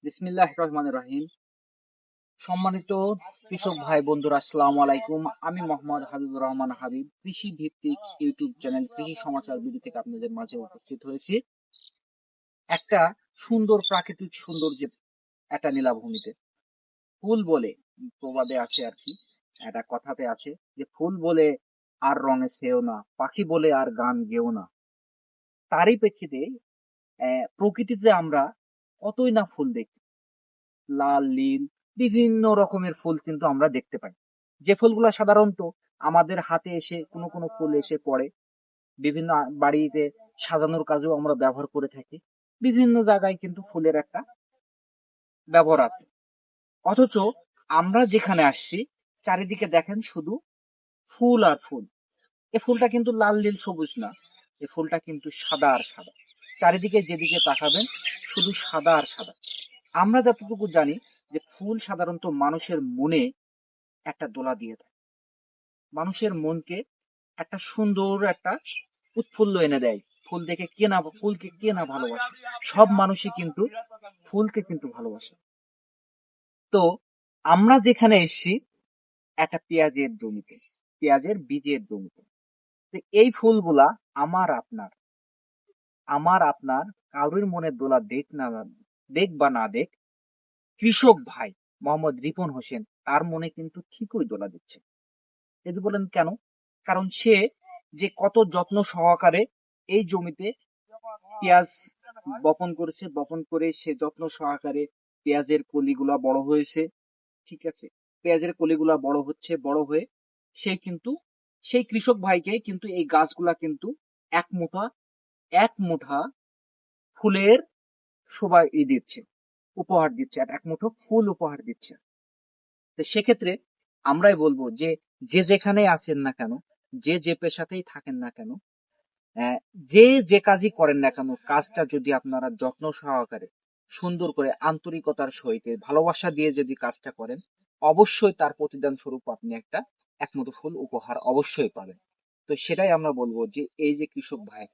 বিসমিল্লাহির রহমানির রহিম। সম্মানিত কৃষক ভাই বন্ধুরা, আসসালামু আলাইকুম। আমি মোহাম্মদ হাবিবুর রহমান হাবিব, কৃষি ভিত্তিক ইউটিউব চ্যানেল কৃষি সমাচার বিডি থেকে আপনাদের মাঝে উপস্থিত হয়েছি একটা সুন্দর প্রাকৃতিক সৌন্দর্যের একটা নীলাভূমিতে। ফুল বলে প্রবাদে আছে আর কি, একটা কথাতে আছে যে ফুল বলে আর রঙে সেও না, পাখি বলে আর গান গেও না। তারই প্রেক্ষিতে প্রকৃতিতে আমরা কতই না ফুল দেখি, লাল, নীল, বিভিন্ন রকমের ফুল কিন্তু আমরা দেখতে পাই। যে ফুলগুলা সাধারণত আমাদের হাতে এসে কোনো কোনো ফুল এসে পড়ে, বিভিন্ন বাড়িতে সাজানোর কাজেও আমরা ব্যবহার করে থাকি। বিভিন্ন জায়গায় কিন্তু ফুলের একটা ব্যবহার আছে। অথচ আমরা যেখানে আসছি, চারিদিকে দেখেন শুধু ফুল আর ফুল। এই ফুলটা কিন্তু লাল, নীল, সবুজ না, এই ফুলটা কিন্তু সাদা আর সাদা। চারিদিকে যেদিকে তাকাবেন শুধু সাদা আর সাদা। আমরা যতটুকু জানি যে ফুল সাধারণত মানুষের মনে একটা দোলা দিয়ে থাকে, মানুষের মনকে একটা সুন্দর একটা উৎফুল্ল এনে দেয়। ফুল দেখে কে না, ফুলকে কে না ভালোবাসে? সব মানুষই কিন্তু ফুলকে কিন্তু ভালোবাসে। তো আমরা যেখানে এসেছি একটা পেঁয়াজের জমিতে, পেঁয়াজের বীজের জমিতে। তো এই ফুলগুলা আমার আপনার কারোর মনে দোলা দেখ না দেখ বা না দেখ, কৃষক ভাই মোহাম্মদ রিপন হোসেন তার মনে কিন্তু ঠিকই দোলা দিচ্ছে। যদি বলেন কেন? কারণ সে যে কত যত্ন সহকারে এই জমিতে পেঁয়াজ বপন করেছে, বপন করে সে যত্ন সহকারে পেঁয়াজের কলিগুলা বড় হয়েছে। ঠিক আছে, পেঁয়াজের কলিগুলা বড় হচ্ছে, বড় হয়ে সে কিন্তু সেই কৃষক ভাইকে কিন্তু এই গাছগুলা কিন্তু এক মুঠা ফুলের শোভা দিচ্ছে, উপহার দিচ্ছে, এক মুঠো ফুল উপহার দিচ্ছে। তো সেক্ষেত্রে আমরাই বলবো যে যে যেখানে আছেন না কেন, যে যে পেশাতেই থাকেন না কেন, যে যে কাজই করেন না কেন, কাজটা যদি আপনারা যত্ন সহকারে সুন্দর করে আন্তরিকতার সহিত ভালোবাসা দিয়ে যদি কাজটা করেন, অবশ্যই তার প্রতিদান স্বরূপ আপনি একটা একমুঠো ফুল উপহার অবশ্যই পাবেন। তো সেটাই আমরা বলবো যে এই যে কৃষক ভাই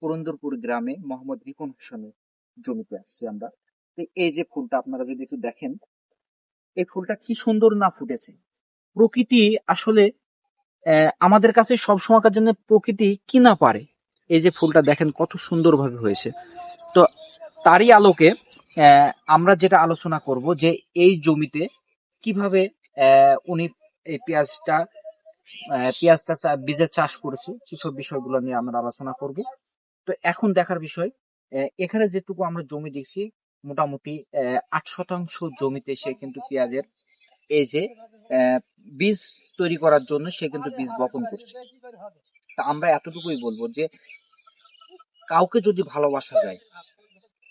পুরন্দরপুর গ্রামে মোহাম্মদ রিপন হোসেনের জমিতে আসছে আমরা। তো এই যে ফুলটা আপনারা যদি একটু দেখেন, এই ফুলটা কি সুন্দর না ফুটেছে। প্রকৃতি আসলে আমাদের কাছে সব সময়কার জন্য প্রকৃতি কি না পারে। এই যে ফুলটা দেখেন কত সুন্দরভাবে হয়েছে। তো তারই আলোকে আমরা যেটা আলোচনা করব যে এই জমিতে কিভাবে উনি এই পেঁয়াজটা বীজের চাষ করেছে, সেসব বিষয়গুলো নিয়ে আমরা আলোচনা করব। তো এখন দেখার বিষয়, এখানে যেটুকু আমরা জমি দেখছি মোটামুটি 8% জমিতে সে কিন্তু পেঁয়াজের এই যে বীজ তৈরি করার জন্য সে কিন্তু বীজ বপন করছে। তা আমরা এতটুকুই বলবো যে কাউকে যদি ভালোবাসা যায়,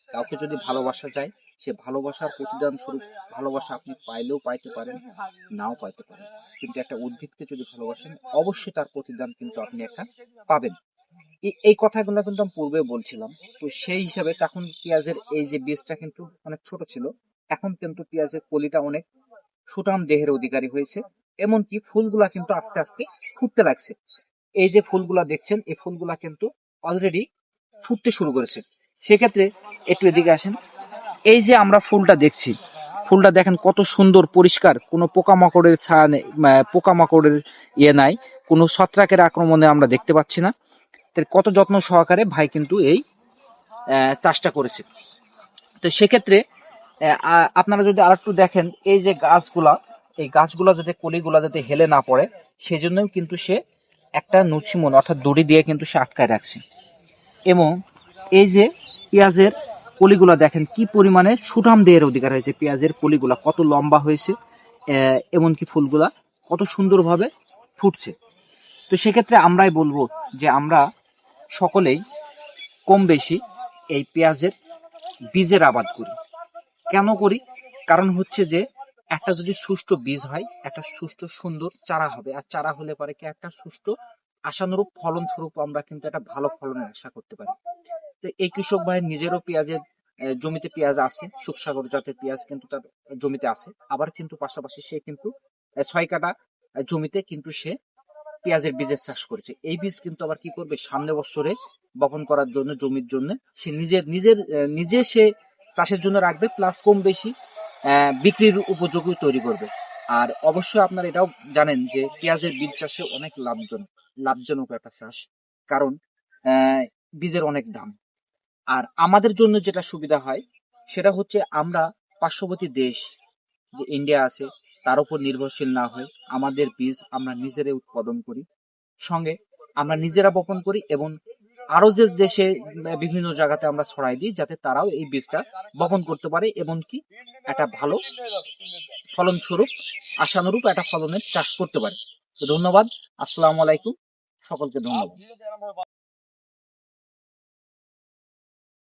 কাউকে যদি ভালোবাসা যায়, সে ভালোবাসার প্রতিদান স্বরূপ ভালোবাসা আপনি পাইলেও পাইতে পারেন, নাও পাইতে পারেন। কিন্তু একটা উদ্ভিদকে যদি ভালোবাসেন, অবশ্যই তার প্রতিদান কিন্তু আপনি একটা পাবেন। এই কথাগুলো কিন্তু আমি পূর্বে বলছিলাম। তো সেই হিসাবে তখন পেঁয়াজের এই যে বীজটা কিন্তু অনেক ছোট ছিল, এখন কিন্তু পেঁয়াজের কলিটা অনেক সুঠাম দেহের অধিকারী হয়েছে। এমনকি ফুলগুলা কিন্তু আস্তে আস্তে ফুটতে লাগছে। এই যে ফুলগুলা দেখছেন, এই ফুলগুলা কিন্তু অলরেডি ফুটতে শুরু করেছে। সেক্ষেত্রে একটু এদিকে আসেন। এই যে আমরা ফুলটা দেখছি, ফুলটা দেখেন কত সুন্দর পরিষ্কার, কোনো পোকামাকড়ের ছায়া নেই, পোকামাকড়ের নাই, কোনো ছত্রাকের আক্রমণে আমরা দেখতে পাচ্ছি না। কত যত্ন সহকারে ভাই কিন্তু এই চাষটা করেছে। তো সেক্ষেত্রে আপনারা যদি আরেকটু দেখেন, এই যে গাছগুলা, এই গাছগুলা যাতে কলিগুলা যাতে হেলে না পড়ে, সেজন্যও কিন্তু সে একটা নছিমন অর্থাৎ দড়ি দিয়ে কিন্তু সে আটকায় রাখছে। এবং এই যে পেঁয়াজের কলিগুলা দেখেন কি পরিমাণে সুঠাম দেহের অধিকার হয়েছে, পেঁয়াজের কলিগুলা কত লম্বা হয়েছে, এমনকি ফুলগুলা কত সুন্দরভাবে ফুটছে। তো সেক্ষেত্রে আমরাই বলবো যে আমরা সকলেই কম বেশি এই পেঁয়াজের বীজের আবাদ করি। কেন করি? কারণ হচ্ছে যে একটা যদি সুষ্ঠু বীজ হয়, একটা সুষ্ঠু সুন্দর চারা হবে, আর চারা হলে পরে কি একটা সুষ্ঠু আশানুরূপ ফলন স্বরূপ আমরা কিন্তু একটা ভালো ফলনের আশা করতে পারি। তো এই কৃষক ভাইয়ের নিজেরও পেঁয়াজের জমিতে পেঁয়াজ আছে, সুখসাগর জাতের পেঁয়াজ কিন্তু তার জমিতে আছে। আবার কিন্তু পাশাপাশি সে কিন্তু 6 কাঠা জমিতে কিন্তু সে পেঁয়াজের বীজের চাষ করেছে। এই বীজ কিন্তু আবার কি করবে, সামনে বছরে বপন করার জন্য জমির জন্য সে নিজে সে চাষের জন্য রাখবে, প্লাস কম বেশি বিক্রির উপযোগী তৈরি করবে। আর অবশ্যই আপনারা এটাও জানেন যে পেঁয়াজের বীজ চাষে অনেক লাভজনক একটা চাষ, কারণ বীজের অনেক দাম। আর আমাদের জন্য যেটা সুবিধা হয় সেটা হচ্ছে আমরা পার্শ্ববর্তী দেশ যে ইন্ডিয়া আছে তার উপর নির্ভরশীল না হয়ে আমাদের বীজ আমরা নিজেরাই উৎপাদন করি, সঙ্গে আমরা নিজেরা বপন করি এবং আরো যে দেশে বিভিন্ন জায়গাতে আমরা ছড়াই দিই, যাতে তারাও এই বীজটা বপন করতে পারে এবং কি একটা ভালো ফলনস্বরূপ আশানুরূপ একটা ফলনের চাষ করতে পারে। তো ধন্যবাদ, আসসালামু আলাইকুম, সকলকে ধন্যবাদ।